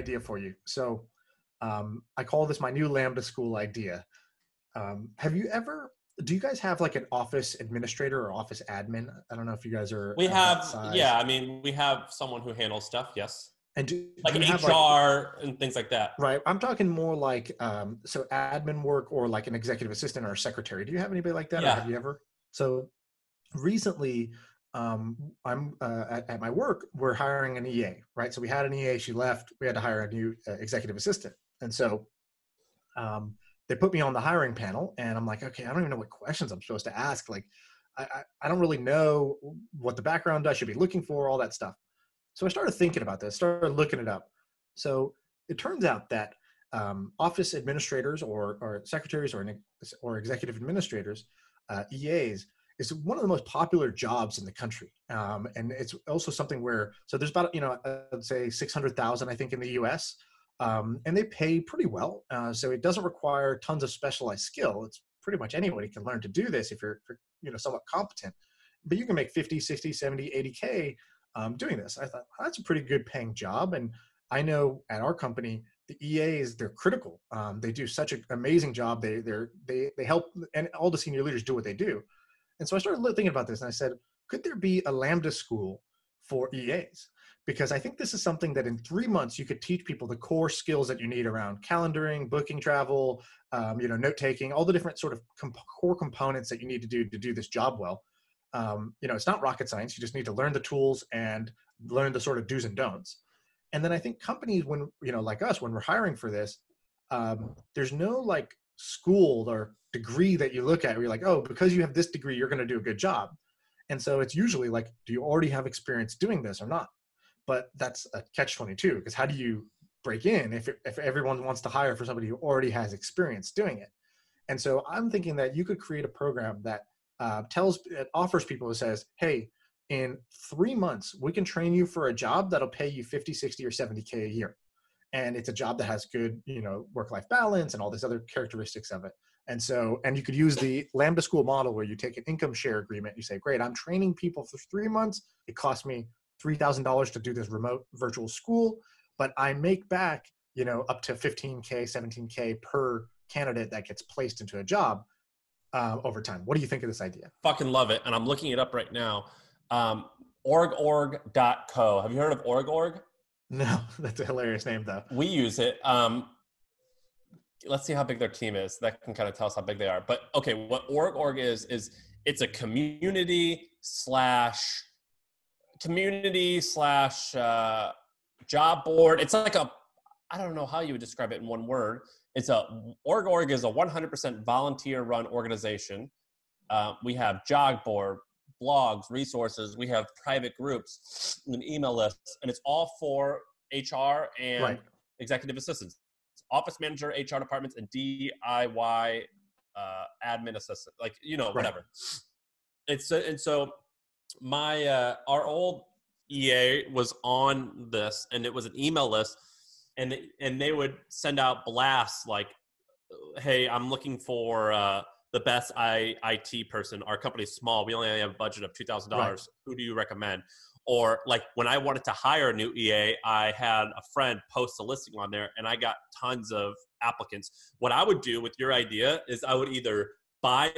idea for you. So I call this my new Lambda school idea. Do you guys have like an office administrator or office admin? I don't know if you guys are We of that have, size. yeah, I mean, we have someone who handles stuff, yes. And do Like you have HR and things like that. right? I'm talking more like so admin work or like an executive assistant or a secretary. Do you have anybody like that, or Yeah. have you ever? So recently, I'm at my work. We're hiring an EA, right? So we had an EA. She left. We had to hire a new executive assistant, and so they put me on the hiring panel, and I'm like, okay, I don't even know what questions I'm supposed to ask. Like, I don't really know what the background I should be looking for, all that stuff. So I started thinking about this, started looking it up. So it turns out that office administrators or secretaries or executive administrators, EAs, is one of the most popular jobs in the country. And it's also something where, so there's about, I'd say 600,000, I think, in the US. And they pay pretty well. So it doesn't require tons of specialized skill. It's pretty much anybody can learn to do this if you're somewhat competent. But you can make 50, 60, 70, 80K doing this. I thought, that's a pretty good paying job. And I know at our company, the EAs, they're critical. They do such an amazing job. They help, and all the senior leaders do what they do. And so I started thinking about this, and I said, could there be a Lambda school for EAs? Because I think this is something that in 3 months you could teach people the core skills that you need around calendaring, booking travel, note taking, all the different sort of core components that you need to do this job well. It's not rocket science. You just need to learn the tools and learn the sort of do's and don'ts. And then I think companies, when like us, when we're hiring for this, there's no like school or degree that you look at where you're like, oh, because you have this degree, you're going to do a good job. And so it's usually like, do you already have experience doing this or not? But that's a catch-22, because how do you break in if everyone wants to hire for somebody who already has experience doing it? And so I'm thinking that you could create a program that offers people, who says, hey, in 3 months, we can train you for a job that'll pay you 50, 60, or 70K a year. And it's a job that has good, work-life balance and all these other characteristics of it. And so, and you could use the Lambda school model where you take an income share agreement. You say, great, I'm training people for 3 months. It costs me $3,000 to do this remote virtual school, but I make back, up to 15K, 17K per candidate that gets placed into a job over time. What do you think of this idea? Fucking love it. And I'm looking it up right now. Org.co. Have you heard of org.org? No, that's a hilarious name though. We use it. Let's see how big their team is. That can kind of tell us how big they are. But okay, what org.org is it's a community slash job board. It's like I don't know how you would describe it in one word. org.org is a 100% volunteer run organization. We have job board, blogs, resources. We have private groups, an email list, and it's all for HR and executive assistants, office manager, HR departments, and DIY admin assistant, whatever. And so our old EA was on this, and it was an email list, and they would send out blasts like, hey, I'm looking for the best IT person. Our company's small. We only have a budget of $2,000. Right. Who do you recommend? Or like when I wanted to hire a new EA, I had a friend post a listing on there, and I got tons of applicants. What I would do with your idea is I would either buy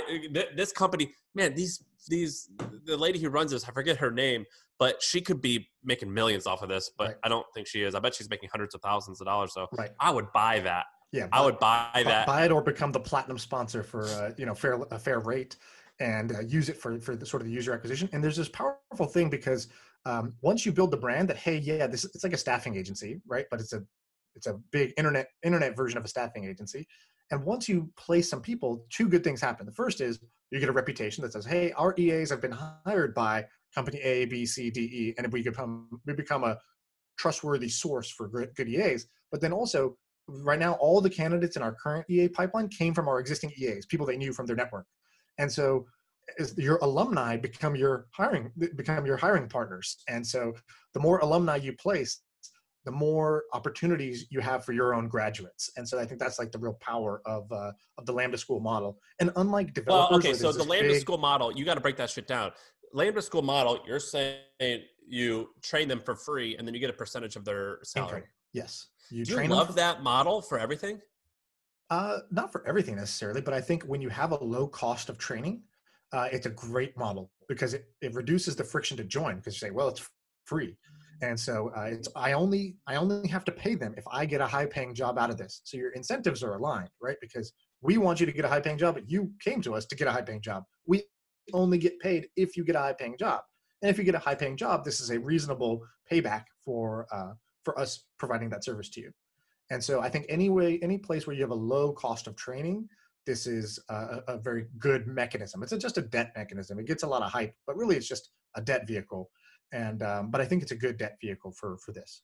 this company. Man, the lady who runs this, I forget her name, but she could be making millions off of this, but I don't think she is. I bet she's making hundreds of thousands of dollars. So I would buy that. Yeah, I would buy that. Buy it or become the platinum sponsor for a fair rate, and use it for the sort of the user acquisition. And there's this powerful thing because once you build the brand that, hey, yeah, it's like a staffing agency, right? But it's a big internet version of a staffing agency. And once you place some people, two good things happen. The first is you get a reputation that says, hey, our EAs have been hired by company A, B, C, D, E, and we become a trustworthy source for good EAs. But then also, right now, all the candidates in our current EA pipeline came from our existing EAs, people they knew from their network. And so your alumni become your hiring partners. And so the more alumni you place, the more opportunities you have for your own graduates. And so I think that's like the real power of the Lambda school model. And unlike developers, well, okay, so the Lambda school model, you got to break that shit down. Lambda school model, you're saying you train them for free, and then you get a percentage of their salary. Yes. You Do you train them love that model for everything? not for everything necessarily, but I think when you have a low cost of training, it's a great model because it reduces the friction to join because you say, well, it's free. And so I only have to pay them if I get a high paying job out of this. So your incentives are aligned, right? Because we want you to get a high paying job, but you came to us to get a high paying job. We only get paid if you get a high paying job. And if you get a high paying job, this is a reasonable payback for us providing that service to you. And so I think any place where you have a low cost of training, this is a very good mechanism. It's just a debt mechanism. It gets a lot of hype, but really it's just a debt vehicle. And but I think it's a good debt vehicle for this.